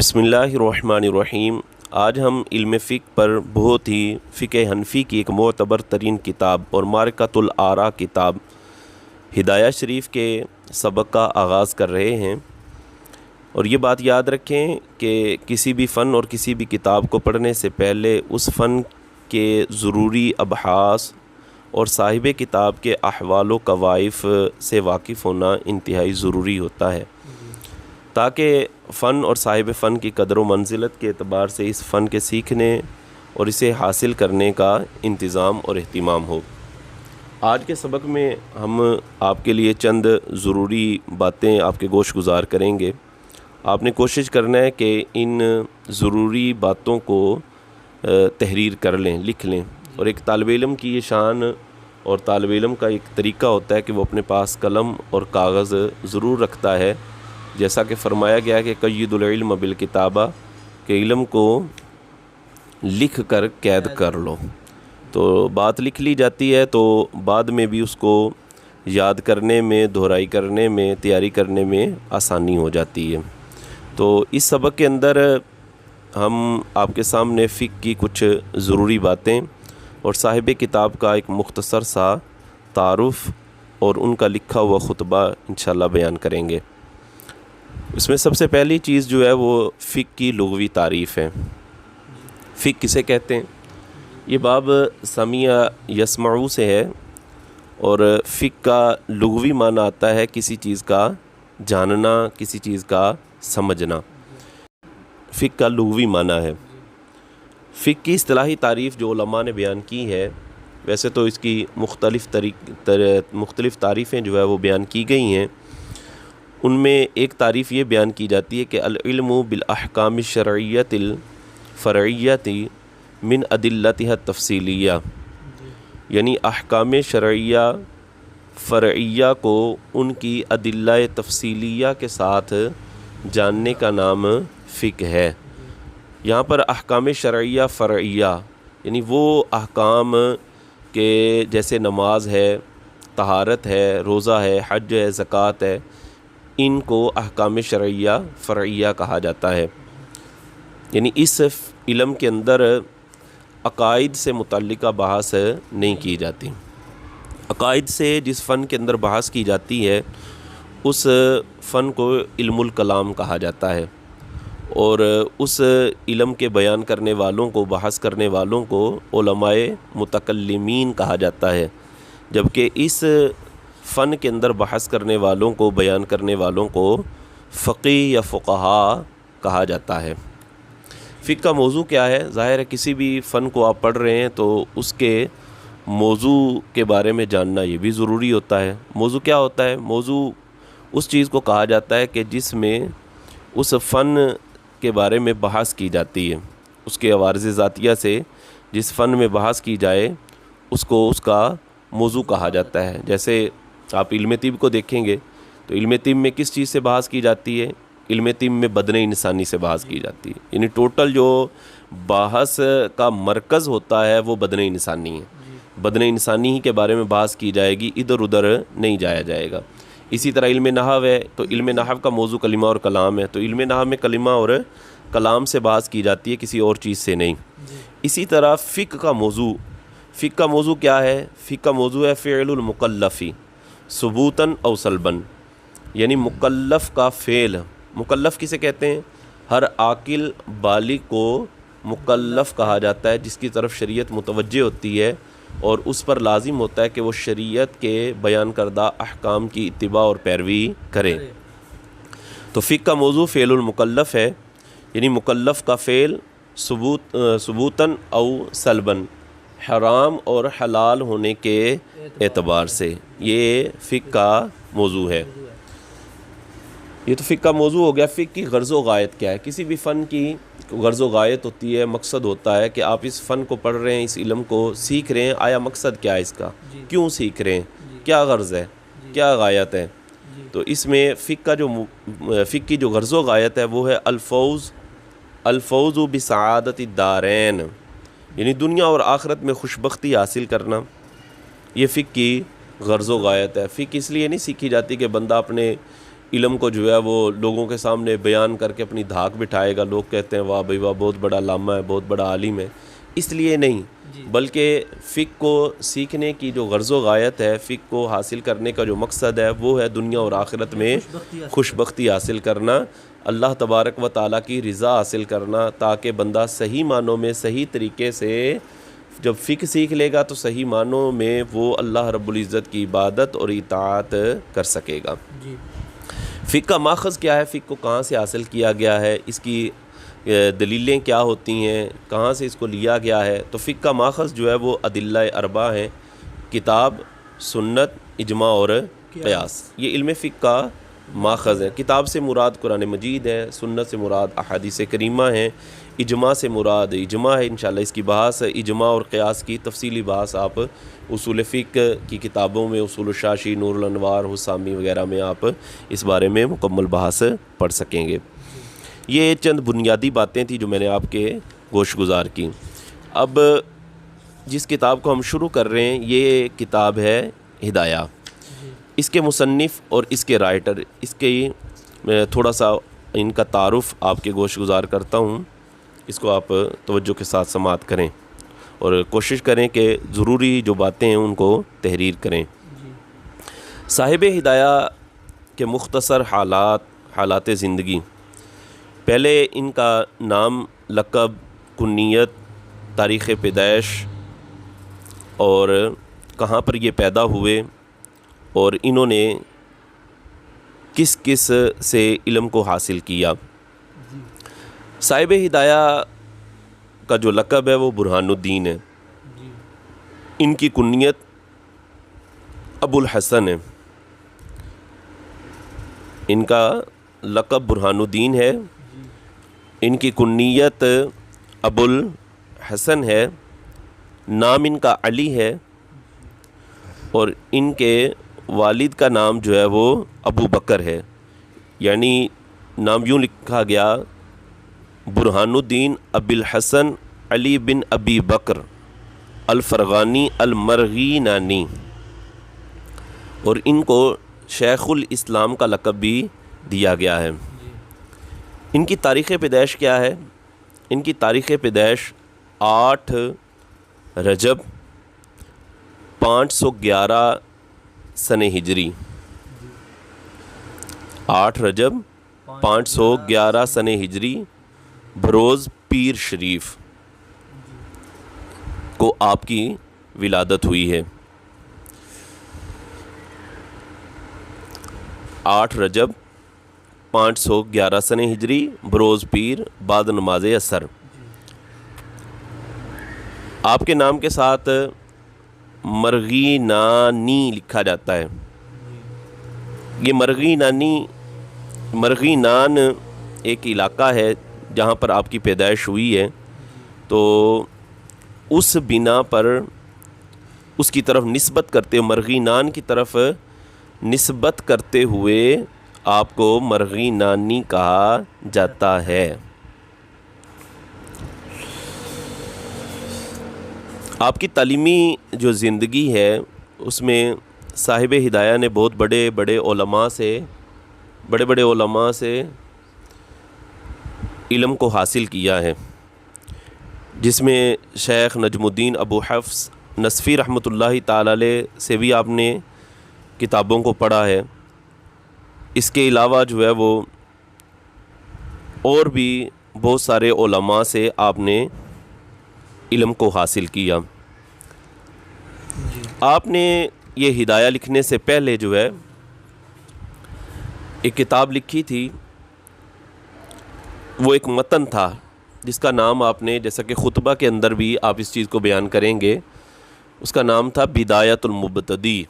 بسم اللہ الرحمن الرحیم۔ آج ہم علم فقہ پر بہت ہی فقہ حنفی کی ایک معتبر ترین کتاب اور معرکۃ الآراء کتاب ہدایہ شریف کے سبق کا آغاز کر رہے ہیں۔ اور یہ بات یاد رکھیں کہ کسی بھی فن اور کسی بھی کتاب کو پڑھنے سے پہلے اس فن کے ضروری ابحاث اور صاحب کتاب کے احوال و کوائف سے واقف ہونا انتہائی ضروری ہوتا ہے، تاکہ فن اور صاحب فن کی قدر و منزلت کے اعتبار سے اس فن کے سیکھنے اور اسے حاصل کرنے کا انتظام اور اہتمام ہو۔ آج کے سبق میں ہم آپ کے لیے چند ضروری باتیں آپ کے گوش گزار کریں گے۔ آپ نے کوشش کرنا ہے کہ ان ضروری باتوں کو تحریر کر لیں، لکھ لیں۔ اور ایک طالب علم کی یہ شان اور طالب علم کا ایک طریقہ ہوتا ہے کہ وہ اپنے پاس قلم اور کاغذ ضرور رکھتا ہے، جیسا کہ فرمایا گیا ہے کہ قید العلم بالکتابہ، کہ علم کو لکھ کر قید کر لو۔ تو بات لکھ لی جاتی ہے تو بعد میں بھی اس کو یاد کرنے میں، دہرائی کرنے میں، تیاری کرنے میں آسانی ہو جاتی ہے۔ تو اس سبق کے اندر ہم آپ کے سامنے فقہ کی کچھ ضروری باتیں اور صاحب کتاب کا ایک مختصر سا تعارف اور ان کا لکھا ہوا خطبہ انشاءاللہ بیان کریں گے۔ اس میں سب سے پہلی چیز جو ہے وہ فقہ کی لغوی تعریف ہے۔ فقہ کسے کہتے ہیں؟ یہ باب سمیع یسمعو سے ہے، اور فقہ کا لغوی معنی آتا ہے کسی چیز کا جاننا، کسی چیز کا سمجھنا۔ فقہ کا لغوی معنی ہے۔ فقہ کی اصطلاحی تعریف جو علماء نے بیان کی ہے، ویسے تو اس کی مختلف تعریفیں جو ہے وہ بیان کی گئی ہیں۔ ان میں ایک تعریف یہ بیان کی جاتی ہے کہ العلم بالاحکام الشرعیۃ الفرعیۃ من ادلتها التفصیلیہ، یعنی احکام شرعیہ فرعیہ کو ان کی ادلہ تفصیلیہ کے ساتھ جاننے کا نام فقہ ہے۔ یہاں پر احکام شرعیہ فرعیہ یعنی وہ احکام کہ جیسے نماز ہے، طہارت ہے، روزہ ہے، حج ہے، زکوٰۃ ہے، ان کو احکام شرعیہ فرعیہ کہا جاتا ہے۔ یعنی اس علم کے اندر عقائد سے متعلقہ بحث نہیں کی جاتی۔ عقائد سے جس فن کے اندر بحث کی جاتی ہے اس فن کو علم الکلام کہا جاتا ہے، اور اس علم کے بیان کرنے والوں کو، بحث کرنے والوں کو علماء متکلمین کہا جاتا ہے، جبکہ اس فن کے اندر بحث کرنے والوں کو، بیان کرنے والوں کو فقیہ یا فقہاء کہا جاتا ہے۔ فقہ کا موضوع کیا ہے؟ ظاہر ہے کسی بھی فن کو آپ پڑھ رہے ہیں تو اس کے موضوع کے بارے میں جاننا یہ بھی ضروری ہوتا ہے۔ موضوع کیا ہوتا ہے؟ موضوع اس چیز کو کہا جاتا ہے کہ جس میں اس فن کے بارے میں بحث کی جاتی ہے، اس کے عوارض ذاتیہ سے جس فن میں بحث کی جائے اس کو اس کا موضوع کہا جاتا ہے۔ جیسے آپ علم طب کو دیکھیں گے تو علم طب میں کس چیز سے بحث کی جاتی ہے؟ علم طب میں بدن انسانی سے بحث کی جاتی ہے، یعنی ٹوٹل جو بحث کا مرکز ہوتا ہے وہ بدن انسانی ہے۔ بدن انسانی ہی کے بارے میں بحث کی جائے گی، ادھر ادھر نہیں جایا جائے گا۔ اسی طرح علم نحو ہے تو علم نحو کا موضوع کلمہ اور کلام ہے، تو علم نحو میں کلمہ اور کلام سے بحث کی جاتی ہے، کسی اور چیز سے نہیں۔ اسی طرح فقہ کا موضوع کیا ہے؟ فقہ کا موضوع ہے فعل المکلفی ثبوتاً او سلباً، یعنی مکلف کا فعل۔ مکلف کسے کہتے ہیں؟ ہر عاقل بالغ کو مکلف کہا جاتا ہے، جس کی طرف شریعت متوجہ ہوتی ہے اور اس پر لازم ہوتا ہے کہ وہ شریعت کے بیان کردہ احکام کی اتباع اور پیروی کرے۔ تو فقہ کا موضوع فعل المکلف ہے، یعنی مکلف کا فعل ثبوتاً او سلباً، حرام اور حلال ہونے کے اعتبار سے، یہ فقہ کا موضوع ہے۔ یہ تو فقہ کا موضوع ہو گیا۔ فقہ کی غرض و غایت کیا ہے؟ کسی بھی فن کی غرض و غایت ہوتی ہے، مقصد ہوتا ہے کہ آپ اس فن کو پڑھ رہے ہیں، اس علم کو سیکھ رہے ہیں، آیا مقصد کیا ہے اس کا؟ کیوں سیکھ رہے ہیں؟ کیا غرض ہے؟ کیا غایت ہے؟ تو اس میں فقہ کی جو غرض و غایت ہے وہ ہے الفوز بسعادت الدارین، یعنی دنیا اور آخرت میں خوشبختی حاصل کرنا۔ یہ فقہ کی غرض و غایت ہے۔ فقہ اس لیے نہیں سیکھی جاتی کہ بندہ اپنے علم کو جو ہے وہ لوگوں کے سامنے بیان کر کے اپنی دھاک بٹھائے گا، لوگ کہتے ہیں واہ بھائی واہ بہت بڑا علامہ ہے، بہت بڑا عالم ہے، اس لیے نہیں، بلکہ فقہ کو سیکھنے کی جو غرض و غایت ہے، فقہ کو حاصل کرنے کا جو مقصد ہے وہ ہے دنیا اور آخرت میں خوش بختی حاصل کرنا، اللہ تبارک و تعالیٰ کی رضا حاصل کرنا، تاکہ بندہ صحیح معنوں میں صحیح طریقے سے جب فقہ سیکھ لے گا تو صحیح معنوں میں وہ اللہ رب العزت کی عبادت اور اطاعت کر سکے گا۔ فقہ کا ماخذ کیا ہے، فقہ کو کہاں سے حاصل کیا گیا ہے، اس کی دلیلیں کیا ہوتی ہیں، کہاں سے اس کو لیا گیا ہے؟ تو فقہ کا ماخذ جو ہے وہ ادلہ اربعہ ہیں، کتاب، سنت، اجماع اور قیاس، یہ علم فقہ کا ماخذ ہے۔ کتاب سے مراد قرآن مجید ہے، سنت سے مراد احادیث کریمہ ہیں، اجماع سے مراد اجماع ہے، انشاءاللہ اس کی بحث اجماع اور قیاس کی تفصیلی بحث آپ اصول فقہ کی کتابوں میں، اصول الشاشی، نور الانوار، حسامی وغیرہ میں آپ اس بارے میں مکمل بحث پڑھ سکیں گے۔ یہ چند بنیادی باتیں تھیں جو میں نے آپ کے گوش گزار کی۔ اب جس کتاب کو ہم شروع کر رہے ہیں یہ کتاب ہے ہدایہ، اس کے مصنف اور اس کے رائٹر، اس کے تھوڑا سا ان کا تعارف آپ کے گوش گزار کرتا ہوں، اس کو آپ توجہ کے ساتھ سماعت کریں اور کوشش کریں کہ ضروری جو باتیں ہیں ان کو تحریر کریں۔ صاحب ہدایہ کے مختصر حالات زندگی، پہلے ان کا نام، لقب، کنیت، تاریخ پیدائش اور کہاں پر یہ پیدا ہوئے اور انہوں نے کس کس سے علم کو حاصل کیا۔ صاحب ہدایہ کا جو لقب ہے وہ برہان الدین ہے، ان کی کنیت ابو الحسن ہے، ان کا لقب برہان الدین ہے، ان کی کنیت ابو الحسن ہے، نام ان کا علی ہے اور ان کے والد کا نام جو ہے وہ ابو بکر ہے، یعنی نام یوں لکھا گیا برہان الدین ابی الحسن علی بن ابی بکر الفرغانی المرغینانی، اور ان کو شیخ الاسلام کا لقب بھی دیا گیا ہے۔ ان کی تاریخ پیدائش کیا ہے؟ ان کی تاریخ پیدائش 8 رجب 511 سن ہجری، 8 رجب 511 سن ہجری بروز پیر شریف کو آپ کی ولادت ہوئی ہے۔ 8 رجب 511 سن ہجری بروز پیر بعد نماز عصر۔ آپ کے نام کے ساتھ مرغینانی لکھا جاتا ہے۔ یہ مرغینان ایک علاقہ ہے جہاں پر آپ کی پیدائش ہوئی ہے، تو اس بنا پر اس کی طرف نسبت کرتے، مرغینان کی طرف نسبت کرتے ہوئے آپ کو مرغینانی کہا جاتا ہے۔ آپ کی تعلیمی جو زندگی ہے اس میں صاحب ہدایہ نے بہت بڑے بڑے علماء سے علم کو حاصل کیا ہے، جس میں شیخ نجم الدین ابو حفص نصفی رحمۃ اللہ تعالی علیہ سے بھی آپ نے کتابوں کو پڑھا ہے۔ اس کے علاوہ جو ہے وہ اور بھی بہت سارے علماء سے آپ نے علم کو حاصل کیا۔ آپ نے یہ ہدایہ لکھنے سے پہلے جو ہے ایک کتاب لکھی تھی، وہ ایک متن تھا جس کا نام آپ نے، جیسا کہ خطبہ کے اندر بھی آپ اس چیز کو بیان کریں گے، اس کا نام تھا بدایۃ المبتدی،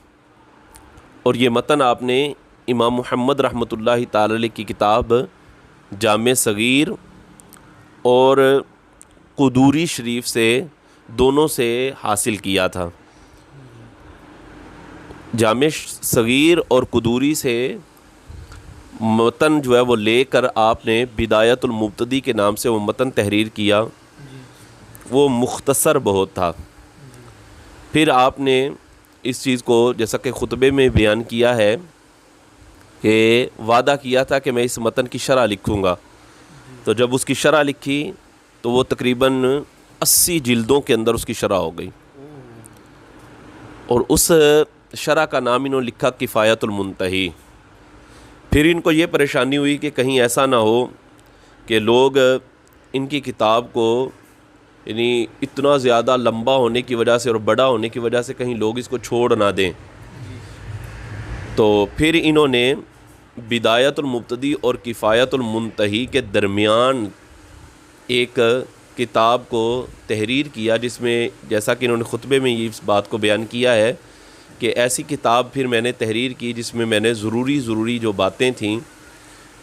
اور یہ متن آپ نے امام محمد رحمۃ اللہ تعالی علیہ کی کتاب جامع صغیر اور قدوری شریف سے دونوں سے حاصل کیا تھا۔ جامع صغیر اور قدوری سے متن جو ہے وہ لے کر آپ نے بدایۃ المبتدی کے نام سے وہ متن تحریر کیا، وہ مختصر بہت تھا۔ پھر آپ نے اس چیز کو جیسا کہ خطبے میں بیان کیا ہے کہ وعدہ کیا تھا کہ میں اس متن کی شرح لکھوں گا، تو جب اس کی شرح لکھی تو وہ تقریباً 80 جلدوں کے اندر اس کی شرح ہو گئی، اور اس شرح کا نام انہوں نے لکھا کفایت المنتہی۔ پھر ان کو یہ پریشانی ہوئی کہ کہیں ایسا نہ ہو کہ لوگ ان کی کتاب کو یعنی اتنا زیادہ لمبا ہونے کی وجہ سے اور بڑا ہونے کی وجہ سے کہیں لوگ اس کو چھوڑ نہ دیں، تو پھر انہوں نے بدایت المبتدی اور کفایت المنتہی کے درمیان ایک کتاب کو تحریر کیا، جس میں جیسا کہ انہوں نے خطبے میں اس بات کو بیان کیا ہے کہ ایسی کتاب پھر میں نے تحریر کی جس میں میں نے ضروری جو باتیں تھیں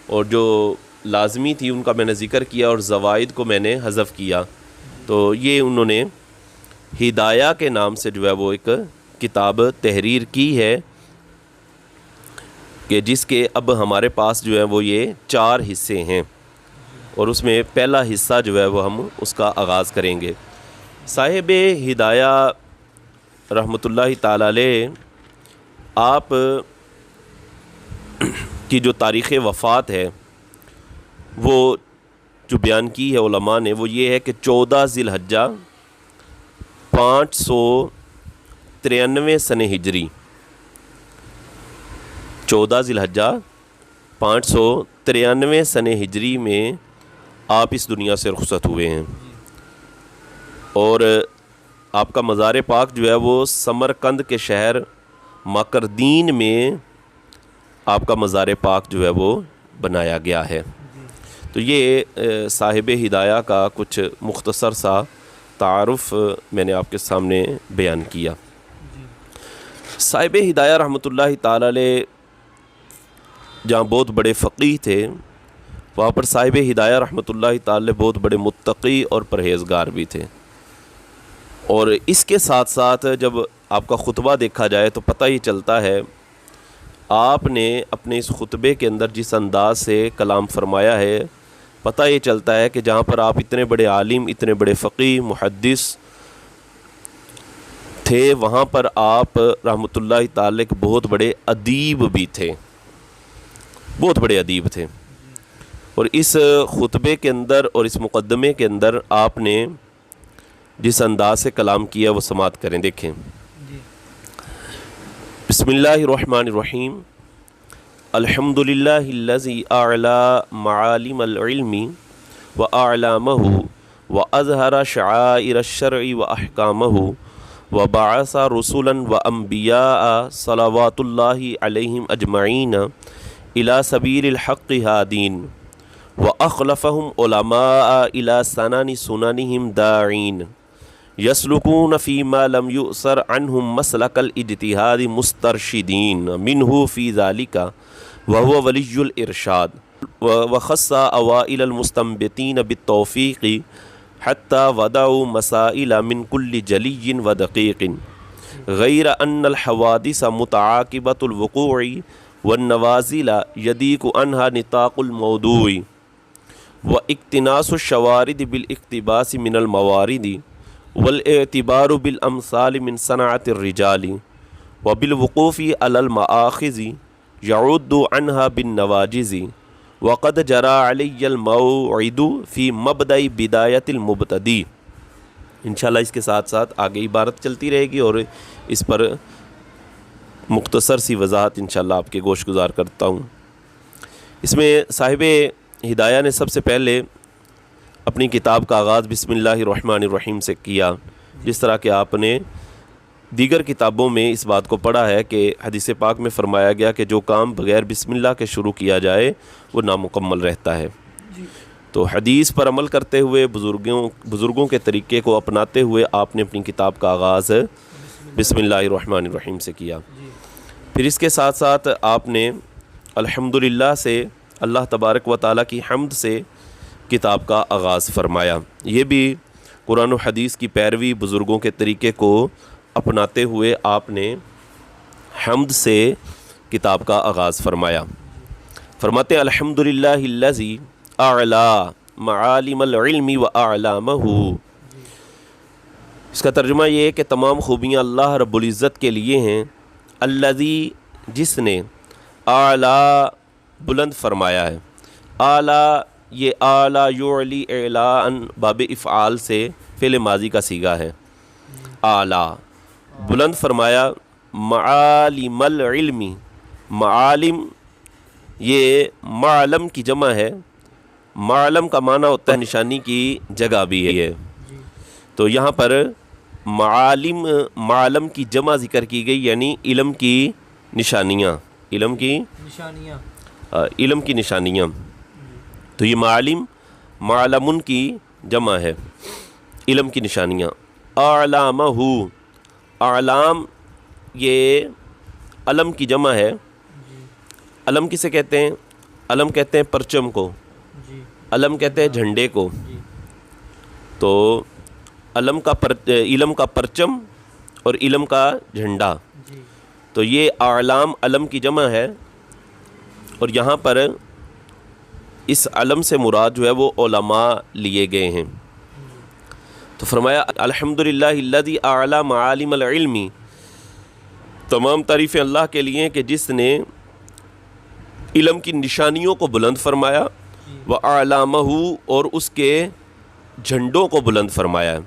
اور جو لازمی تھی ان کا میں نے ذکر کیا اور زوائد کو میں نے حذف کیا۔ تو یہ انہوں نے ہدایہ کے نام سے جو ہے وہ ایک کتاب تحریر کی ہے، کہ جس کے اب ہمارے پاس جو ہے وہ یہ 4 حصے ہیں، اور اس میں پہلا حصہ جو ہے وہ ہم اس کا آغاز کریں گے۔ صاحب ہدایہ رحمۃ اللہ تعالی علیہ، آپ کی جو تاریخ وفات ہے وہ جو بیان کی ہے علماء نے، وہ یہ ہے کہ 14 ذی الحجہ 593 سن ہجری، 14 ذی الحجہ 593 سن ہجری میں آپ اس دنیا سے رخصت ہوئے ہیں، اور آپ کا مزار پاک جو ہے وہ سمرقند کے شہر مکردین میں آپ کا مزار پاک جو ہے وہ بنایا گیا ہے۔ تو یہ صاحب ہدایہ کا کچھ مختصر سا تعارف میں نے آپ کے سامنے بیان کیا۔ صاحب ہدایہ رحمۃ اللہ تعالی علیہ جہاں بہت بڑے فقیہ تھے، وہاں پر صاحب ہدایہ رحمۃ اللہ تعالی علیہ بہت بڑے متقی اور پرہیزگار بھی تھے، اور اس کے ساتھ ساتھ جب آپ کا خطبہ دیکھا جائے تو پتہ ہی چلتا ہے آپ نے اپنے اس خطبے کے اندر جس انداز سے کلام فرمایا ہے، پتہ یہ چلتا ہے کہ جہاں پر آپ اتنے بڑے عالم، اتنے بڑے فقیہ، محدث تھے، وہاں پر آپ رحمۃ اللہ تعالی کے بہت بڑے ادیب بھی تھے، بہت بڑے ادیب تھے۔ اور اس خطبے کے اندر اور اس مقدمے کے اندر آپ نے جس انداز سے کلام کیا وہ سماعت کریں، دیکھیں۔ بسم اللہ الرحمن الرحیم، الحمد للہ الذی اعلی معالم العلم واعلامہ واظہر شعائر الشرع واحکامہ وبعث رسلا وانبیاء صلوات اللہ علیہم اجمعین الی سبیل الحق ہادین واخلفہم علماء الی سنن سننہم داعین یسلکون فیما لم یؤثر عنہم مسلک الاجتہاد مسترشدین منہ فی ذالک وهو ولی الارشاد وخص اوائل المستنبطین بالتوفیق حتی ودعوا مسائل من کل جلی ودقیق غیر ان الحوادث متعاقبۃ الوقوع والنوازل یضیق عنہا نطاق الموضوع واقتناص الشوارد بالاقتباس من الموارد والاعتبار بالامثال من صنعت الرجال وبالوقوف على المآخذ يعد عنها بالنواجز وقد جرى علي الموعد في مبدأ بداية المبتدی۔ انشاءاللہ اس کے ساتھ ساتھ آگے عبارت چلتی رہے گی اور اس پر مختصر سی وضاحت انشاءاللہ آپ کے گوش گزار کرتا ہوں۔ اس میں صاحب ہدایہ نے سب سے پہلے اپنی کتاب کا آغاز بسم اللہ الرحمن الرحیم سے کیا، جس طرح کہ آپ نے دیگر کتابوں میں اس بات کو پڑھا ہے کہ حدیث پاک میں فرمایا گیا کہ جو کام بغیر بسم اللہ کے شروع کیا جائے وہ نامکمل رہتا ہے۔ تو حدیث پر عمل کرتے ہوئے بزرگوں کے طریقے کو اپناتے ہوئے آپ نے اپنی کتاب کا آغاز بسم اللہ الرحمن الرحیم سے کیا۔ پھر اس کے ساتھ ساتھ آپ نے الحمدللہ سے، اللہ تبارک و تعالیٰ کی حمد سے کتاب کا آغاز فرمایا۔ یہ بھی قرآن و حدیث کی پیروی، بزرگوں کے طریقے کو اپناتے ہوئے آپ نے حمد سے کتاب کا آغاز فرمایا۔ فرماتے ہیں الحمدللہ الذی اعلی معالم العلم واعلامہ۔ اس کا ترجمہ یہ ہے کہ تمام خوبیاں اللہ رب العزت کے لیے ہیں، الذی جس نے اعلیٰ بلند فرمایا ہے. اعلیٰ یہ اعلیٰ یعلی اعلاء باب افعال سے فعل ماضی کا صیغہ ہے. اعلیٰ بلند فرمایا. معالم العلمی معالم یہ معلم کی جمع ہے. معلم کا معنی ہوتا ہے نشانی کی جگہ بھی ہے. تو یہاں پر معلم کی جمع ذکر کی گئی یعنی علم کی نشانیاں. علم کی نشانیاں. تو یہ معلم کی جمع ہے علم کی نشانیاں. اعلامہ اعلام یہ علم کی جمع ہے. علم کسے کہتے ہیں؟ علم کہتے ہیں پرچم کو. علم کہتے ہیں جھنڈے کو. تو علم کا پرچم اور علم کا جھنڈا. تو یہ اعلام علم کی جمع ہے اور یہاں پر اس علم سے مراد جو ہے وہ علماء لیے گئے ہیں. تو فرمایا الحمدللہ الذی اعلی معالم العلم، تمام تعریفیں اللہ کے لیے کہ جس نے علم کی نشانیوں کو بلند فرمایا، وَأَعْلَامَهُ اور اس کے جھنڈوں کو بلند فرمایا.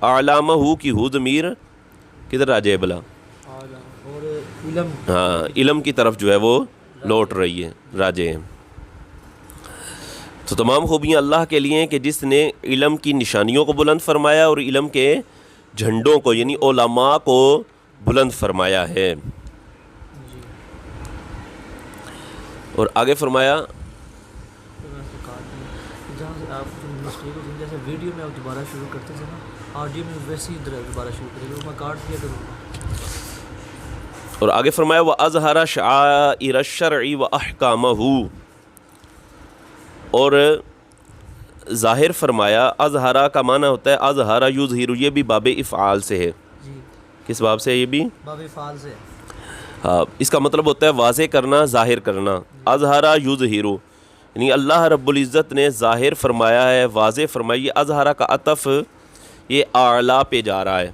اعلامہ کی ہو ضمیر کدھر آ جائے بلا؟ ہاں علم کی طرف جو ہے وہ لوٹ رہی ہے، راجے ہیں. تو تمام خوبیاں اللہ کے لیے کہ جس نے علم کی نشانیوں کو بلند فرمایا اور علم کے جھنڈوں کو یعنی علماء کو بلند فرمایا ہے. اور آگے فرمایا جیسے ویڈیو میں آپ دوبارہ شروع کرتے تھے نا، آڈیو میں ویسے ہی دوبارہ شروع کریں گے، میں کاٹ دیا کروں. اور آگے فرمایا وَأَظْهَرَ شَعَائِرَ الشَّرْعِ وَأَحْكَامَهُ، اور ظاہر فرمایا. اظہرا کا معنی ہوتا ہے اظہر یظہر، یہ بھی باب افعال سے ہے. کس باب سے ہے؟ یہ بھی باب افعال سے. ہاں اس کا مطلب ہوتا ہے واضح کرنا، ظاہر کرنا. اظہر یظہر یعنی اللہ رب العزت نے ظاہر فرمایا ہے، واضح فرمایا. یہ اظہر کا عطف یہ اعلیٰ پہ جا رہا ہے.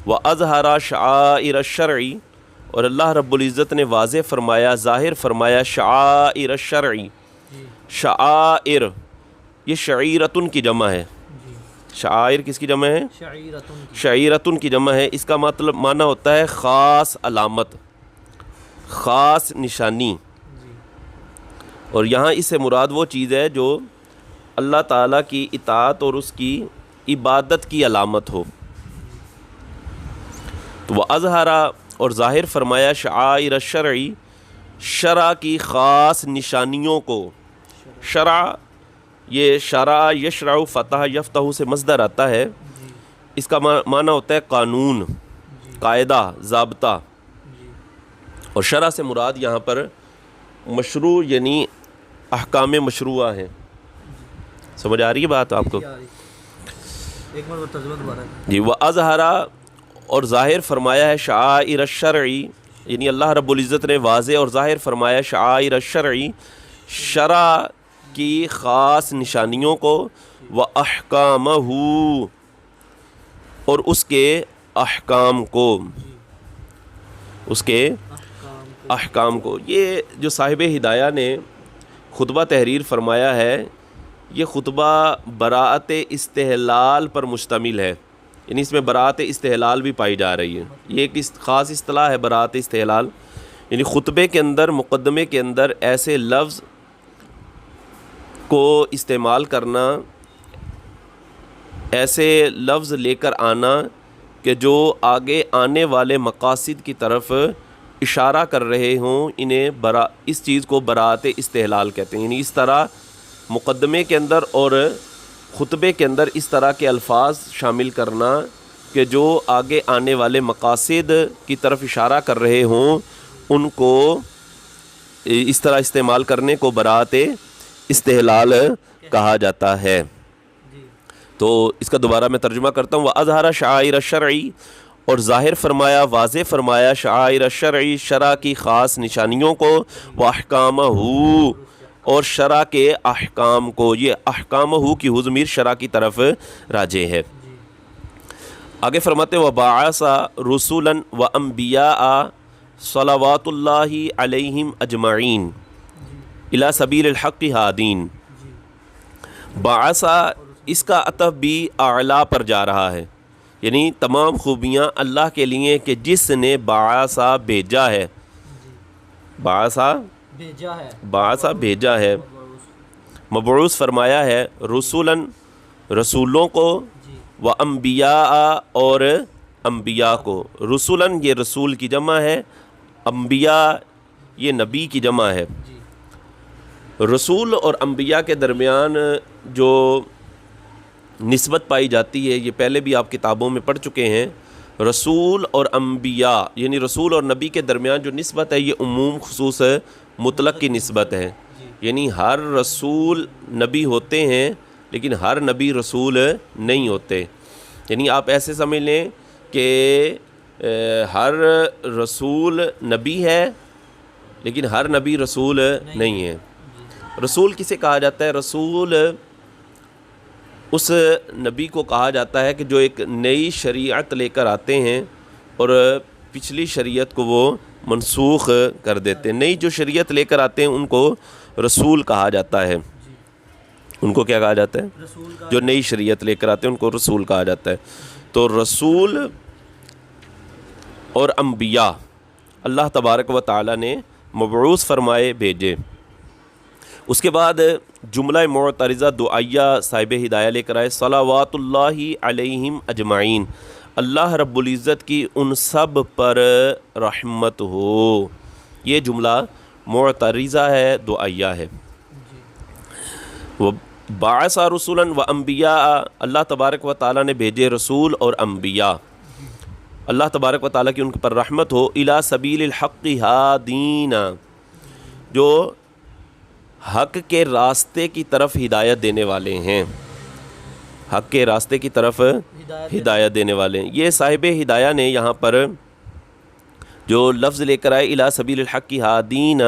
وَأَظْهَرَ شَعَائِرَ الشَّرْعِ، اور اللہ رب العزت نے واضح فرمایا، ظاہر فرمایا شعائر الشرعی. شعائر یہ شعیرتن کی جمع ہے. شعائر کس کی جمع ہے؟ شعیرتن کی جمع ہے. اس کا مطلب معنی ہوتا ہے خاص علامت، خاص نشانی. اور یہاں اس سے مراد وہ چیز ہے جو اللہ تعالیٰ کی اطاعت اور اس کی عبادت کی علامت ہو. تو وہ اظہرا اور ظاہر فرمایا شعائر الشرعی، شرع کی خاص نشانیوں کو. شرع یہ شرع یشرع فتح یفتح سے مصدر آتا ہے. اس کا معنی ہوتا ہے قانون، قاعدہ، ضابطہ. اور شرع سے مراد یہاں پر مشروع یعنی احکام مشروعہ ہیں. سمجھ آ رہی ہے بات آپ کو؟ ایک مرتبہ ترجمہ دوبارہ جی. وَأَظْهَرَ اور ظاہر فرمایا ہے شعائر الشرعی، یعنی اللہ رب العزت نے واضح اور ظاہر فرمایا شعائر الشرعی، شرع کی خاص نشانیوں کو. وَأَحْكَامَهُ اور اس کے احکام کو، اس کے احکام کو. یہ جو صاحب ہدایہ نے خطبہ تحریر فرمایا ہے، یہ خطبہ براءت استحلال پر مشتمل ہے. یعنی اس میں براءت استحلال بھی پائی جا رہی ہے. یہ ایک خاص اصطلاح ہے براءت استحلال. یعنی خطبے کے اندر، مقدمے کے اندر ایسے لفظ کو استعمال کرنا، ایسے لفظ لے کر آنا کہ جو آگے آنے والے مقاصد کی طرف اشارہ کر رہے ہوں، انہیں اس چیز کو براءت استحلال کہتے ہیں. یعنی اس طرح مقدمے کے اندر اور خطبے کے اندر اس طرح کے الفاظ شامل کرنا کہ جو آگے آنے والے مقاصد کی طرف اشارہ کر رہے ہوں، ان کو اس طرح استعمال کرنے کو براءت استحلال کہا جاتا ہے. تو اس کا دوبارہ میں ترجمہ کرتا ہوں. وَأَظْهَرَ شَعَائِرَ الشَّرْعِ اور ظاہر فرمایا، واضح فرمایا شعائر الشرعی، شرع کی خاص نشانیوں کو. وَأَحْكَامَهُ اور شرع کے احکام کو. یہ احکامہ کی ضمیر شرع کی طرف راجع ہے. آگے فرماتے وَبَعَثَ رُسُلًا وَأَنْبِيَاءَ صلوات اللہ علیہم اجمعین الی سبیل الحق ہادین. بعثا اس کا عطف بھی اعلیٰ پر جا رہا ہے، یعنی تمام خوبیاں اللہ کے لیے کہ جس نے بعثا بھیجا ہے. بعثا بھیجا ہے، مبعوث فرمایا ہے، رسولاً رسولوں کو، و انبیاء اور انبیاء کو. رسولاً یہ رسول کی جمع ہے، انبیاء یہ نبی کی جمع ہے. رسول اور انبیاء کے درمیان جو نسبت پائی جاتی ہے یہ پہلے بھی آپ کتابوں میں پڑھ چکے ہیں. رسول اور انبیاء یعنی رسول اور نبی کے درمیان جو نسبت ہے یہ عموم خصوص مطلق کی نسبت ہے، یعنی ہر رسول نبی ہوتے ہیں لیکن ہر نبی رسول نہیں ہوتے. یعنی آپ ایسے سمجھ لیں کہ ہر رسول نبی ہے لیکن ہر نبی رسول نہیں ہے. رسول کسے کہا جاتا ہے؟ رسول اس نبی کو کہا جاتا ہے کہ جو ایک نئی شریعت لے کر آتے ہیں اور پچھلی شریعت کو وہ منسوخ کر دیتے ہیں. نئی جو شریعت لے کر آتے ہیں ان کو رسول کہا جاتا ہے. ان کو کیا کہا جاتا ہے؟ جو نئی شریعت لے کر آتے ہیں ان کو رسول کہا جاتا ہے. تو رسول اور انبیاء اللہ تبارک و تعالی نے مبعوث فرمائے، بھیجے. اس کے بعد جملہ معترضہ دعائیہ صاحب ہدایہ لے کر آئے، صلوات اللہ علیہم اجمعین، اللہ رب العزت کی ان سب پر رحمت ہو. یہ جملہ معترضہ ہے، دعائیہ ہے. وہ بعث رسولا و انبیاء، اللہ تبارک و تعالیٰ نے بھیجے رسول اور انبیاء، اللہ تبارک و تعالیٰ کی ان پر رحمت ہو. الی سبیل الحق ہادین، جو حق کے راستے کی طرف ہدایت دینے والے ہیں. حق کے راستے کی طرف ہدایت دینے والے ہیں. یہ صاحب ہدایہ نے یہاں پر جو لفظ لے کر آئے الی سبیل الحق ہادین،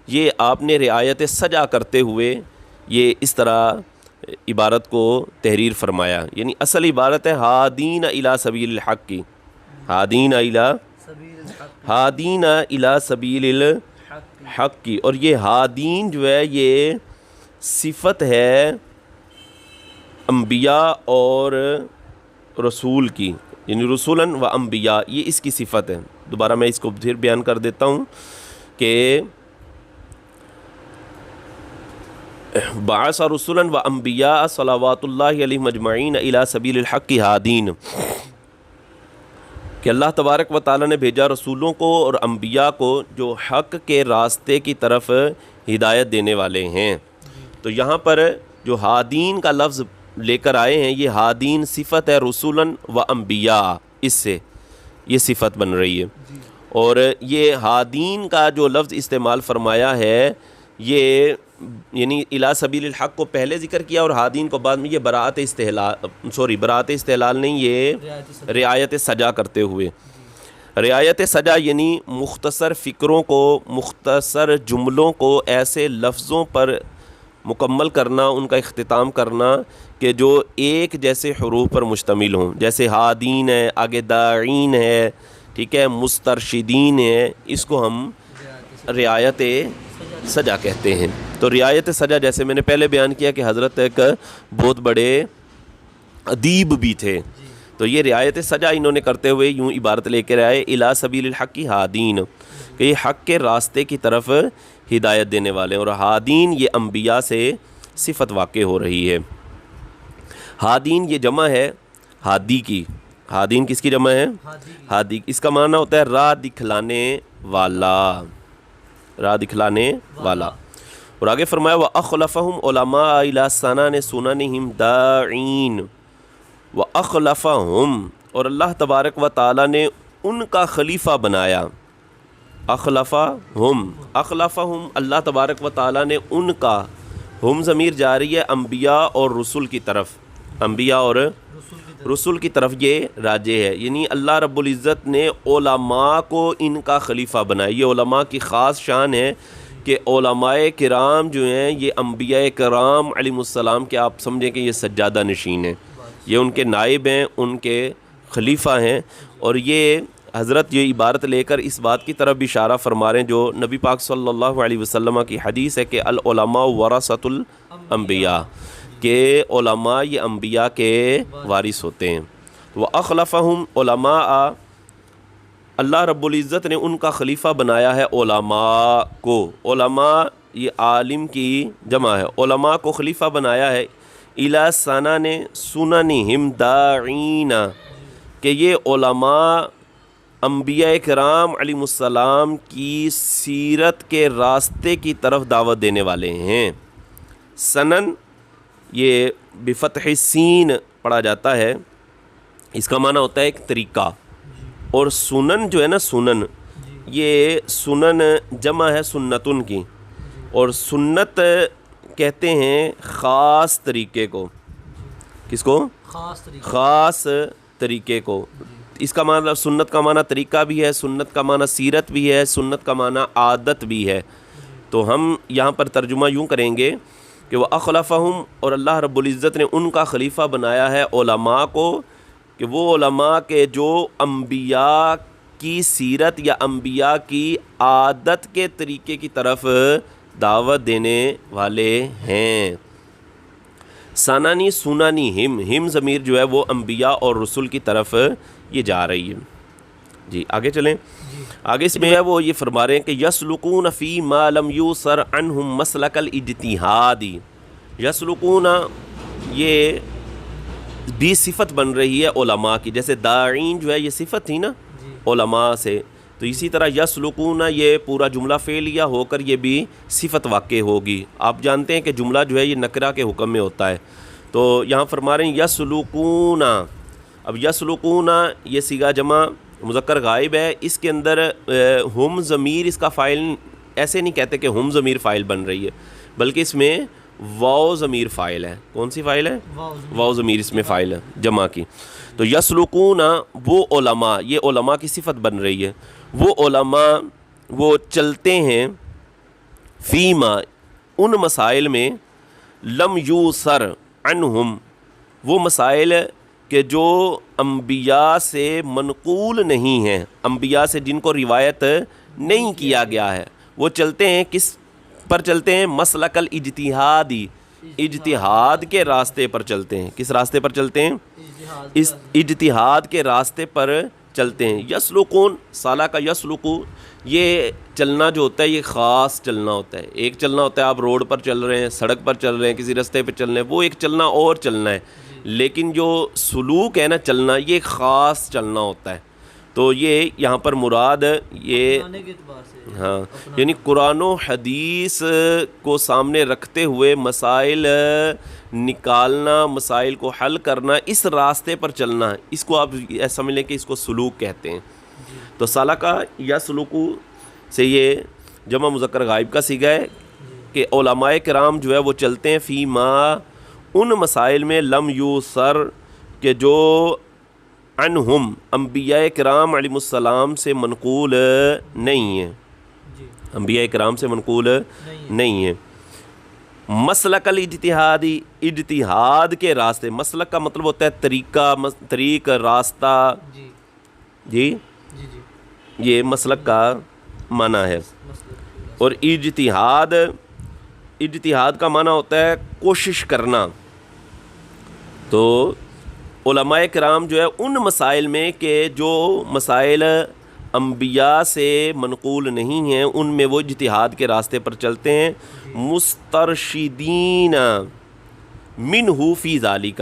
یہ آپ نے رعایت سجا کرتے ہوئے یہ اس طرح عبارت کو تحریر فرمایا. یعنی اصل عبارت ہے ہادین الی سبیل الحق کی، ہادین الی سبیل الحق کی. اور یہ ہادین جو ہے یہ صفت ہے انبیاء اور رسول کی، یعنی رسولاً و انبیاء، یہ اس کی صفت ہے. دوبارہ میں اس کو پھر بیان کر دیتا ہوں کہ بعث رسولا و انبیاء صلوات اللہ علیہم اجمعین الی سبیل الحق ہادین، کہ اللہ تبارک و تعالیٰ نے بھیجا رسولوں کو اور انبیاء کو جو حق کے راستے کی طرف ہدایت دینے والے ہیں. تو یہاں پر جو ہادین کا لفظ لے کر آئے ہیں یہ ہادین صفت ہے رسولاً و انبیاء، اس سے یہ صفت بن رہی ہے. اور یہ ہادین کا جو لفظ استعمال فرمایا ہے یہ یعنی الی سبیل الحق کو پہلے ذکر کیا اور ہادین کو بعد میں، یہ براءت استحلال نہیں، یہ رعایت سجا کرتے ہوئے. رعایت سجا یعنی مختصر فکروں کو، مختصر جملوں کو ایسے لفظوں پر مکمل کرنا، ان کا اختتام کرنا کہ جو ایک جیسے حروف پر مشتمل ہوں. جیسے ہادین ہے، آگے داعین ہے، ٹھیک ہے، مسترشدین ہے، اس کو ہم رعایت سجا کہتے ہیں. تو رعایت سجا جیسے میں نے پہلے بیان کیا کہ حضرت ایک بہت بڑے ادیب بھی تھے، تو یہ رعایت سجا انہوں نے کرتے ہوئے یوں عبارت لے کے آئے الی سبیل الحق ہادین، کہ یہ حق کے راستے کی طرف ہدایت دینے والے ہیں. اور ہادین یہ انبیاء سے صفت واقع ہو رہی ہے. ہادین یہ جمع ہے ہادی کی. ہادین کس کی جمع ہے؟ ہادی. اس کا معنی ہوتا ہے راہ دکھلانے والا، راہ دکھلانے والا. اور آگے فرمایا وَأَخْلَفَهُمْ عُلَمَاءَ إِلَىٰ سَنَانِ سُنَنِهِمْ دَاعِينَ وَأَخْلَفَهُمْ، اور اللہ تبارک و تعالی نے ان کا خلیفہ بنایا. اخلفہم اللہ تبارک و تعالی نے ان کا، ہم ضمیر جاری ہے انبیاء اور رسول کی طرف، انبیاء اور رسول کی طرف یہ راجع ہے. یعنی اللہ رب العزت نے علماء کو ان کا خلیفہ بنایا. یہ علماء کی خاص شان ہے کہ علماء کرام جو ہیں یہ انبیاء کرام علیہ السلام کے، آپ سمجھیں کہ یہ سجادہ نشین ہیں، یہ ان کے نائب ہیں، ان کے خلیفہ ہیں. اور یہ حضرت یہ عبارت لے کر اس بات کی طرف بھی اشارہ فرما رہے ہیں جو نبی پاک صلی اللہ علیہ وسلم کی حدیث ہے کہ العلماء ورثۃ الانبیاء، کہ علماء یہ انبیاء کے وارث ہوتے ہیں. وَأَخْلَفَهُمْ علماء، اللہ رب العزت نے ان کا خلیفہ بنایا ہے علماء کو. علماء یہ عالم کی جمع ہے، علماء کو خلیفہ بنایا ہے. اِلَى سَنَنِ سُنَنِهِمْ دَاعِينَ، کہ یہ علماء انبیاء کرام علیہ السلام کی سیرت کے راستے کی طرف دعوت دینے والے ہیں. سنن یہ بفتح السین پڑھا جاتا ہے، اس کا معنی ہوتا ہے ایک طریقہ. اور سنن جو ہے نا، سنن یہ سنن جمع ہے سنتن کی، اور سنت کہتے ہیں خاص طریقے کو. کس کو؟ خاص طریقے کو. اس کا معنی سنت کا معنی طریقہ بھی ہے، سنت کا معنی سیرت بھی ہے، سنت کا معنی عادت بھی ہے. تو ہم یہاں پر ترجمہ یوں کریں گے کہ وہ اخلفہم، اور اللہ رب العزت نے ان کا خلیفہ بنایا ہے علماء کو، کہ وہ علماء کے جو انبیاء کی سیرت یا انبیاء کی عادت کے طریقے کی طرف دعوت دینے والے ہیں. سانانی سنانی ہم ضمیر جو ہے وہ انبیاء اور رسول کی طرف یہ جا رہی ہے. جی آگے چلیں. آگے اس میں ہے وہ یہ فرما رہے ہیں کہ یسلکون فی ما لم یوسر عنہم مسلک الاجتہادی. یسلکون یہ بھی صفت بن رہی ہے علماء کی، جیسے داعین جو ہے یہ صفت تھی نا علماء سے، تو اسی طرح یسلکون یہ پورا جملہ فعلیہ ہو کر یہ بھی صفت واقع ہوگی. آپ جانتے ہیں کہ جملہ جو ہے یہ نکرہ کے حکم میں ہوتا ہے، تو یہاں فرما رہے ہیں یسلکون. اب یسلکون یہ صیغہ جمع مذکر غائب ہے، اس کے اندر ہم ضمیر اس کا فاعل ایسے نہیں کہتے کہ ہم ضمیر فاعل بن رہی ہے، بلکہ اس میں واو ضمیر فاعل ہے. کون سی فاعل ہے؟ واو ضمیر اس میں فاعل ہے جمع کی. تو یسلکون وہ علماء، یہ علماء کی صفت بن رہی ہے. وہ علماء وہ چلتے ہیں فیما ان مسائل میں لم یوسر عنہم، وہ مسائل کہ جو انبیاء سے منقول نہیں ہیں، انبیاء سے جن کو روایت نہیں کیا گیا ہے، وہ چلتے ہیں کس پر چلتے ہیں؟ مسلک الاجتہادی، اجتہاد کے راستے پر چلتے ہیں. کس راستے پر چلتے ہیں؟ اس اجتہاد کے راستے پر چلتے ہیں. یسلکون سالہ کا یسلکو، یہ چلنا جو ہوتا ہے یہ خاص چلنا ہوتا ہے. ایک چلنا ہوتا ہے آپ روڈ پر چل رہے ہیں، سڑک پر چل رہے ہیں، کسی راستے پہ چل رہے ہیں، وہ ایک چلنا اور چلنا ہے. لیکن جو سلوک ہے نا چلنا، یہ خاص چلنا ہوتا ہے. تو یہ یہاں پر مراد یہ ہاں یعنی قرآن و حدیث کو سامنے رکھتے ہوئے مسائل نکالنا، مسائل کو حل کرنا، اس راستے پر چلنا، اس کو آپ ایسا سمجھ لیں کہ اس کو سلوک کہتے ہیں. تو سالکا یا سلوکو سے یہ جمع مذکر غائب کا صیغہ ہے کہ علماء کرام جو ہے وہ چلتے ہیں فی ما ان مسائل میں لم یوسر کہ جو عنہم انبیاء کرام علیہ السلام سے منقول نہیں ہیں، انبیاء کرام سے منقول نہیں ہیں. مسلک الاجتہادی، اجتہاد کے راستے. مسلک کا مطلب ہوتا ہے طریقہ، طریق، راستہ. جی یہ مسلک کا معنی ہے. اور اجتہاد، اجتہاد کا معنی ہوتا ہے کوشش کرنا. تو علماء کرام جو ہے ان مسائل میں کہ جو مسائل انبیاء سے منقول نہیں ہیں ان میں وہ اجتہاد کے راستے پر چلتے ہیں. مسترشدین منہ فی ذالک،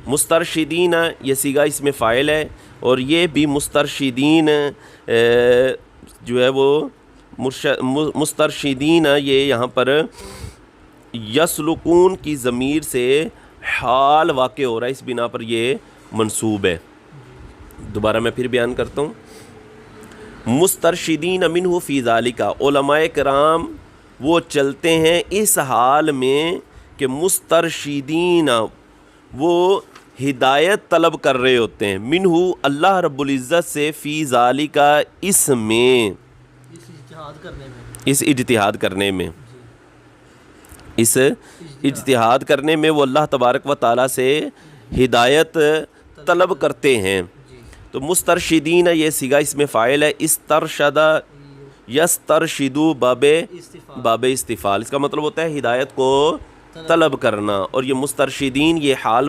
مسترشدین یہ صیغہ اس میں فاعل ہے، اور یہ بھی مسترشدین جو ہے وہ مسترشدین یہ یہاں پر یسلکون کی ضمیر سے حال واقع ہو رہا ہے، اس بنا پر یہ منصوب ہے. دوبارہ میں پھر بیان کرتا ہوں. مسترشدین منہ فی ذالک، علماء کرام وہ چلتے ہیں اس حال میں کہ مسترشدین وہ ہدایت طلب کر رہے ہوتے ہیں، منہ اللہ رب العزت سے، فی ذالک اس میں، اس اجتہاد کرنے میں، اس اجتہاد کرنے میں وہ اللہ تبارک و تعالیٰ سے ہدایت طلب کرتے ہیں. تو مسترشدین یہ صیغہ اس میں فاعل ہے، استرشد یسترشدو باب استفعال، اس کا مطلب ہوتا ہے ہدایت کو طلب کرنا، اور یہ مسترشدین یہ حال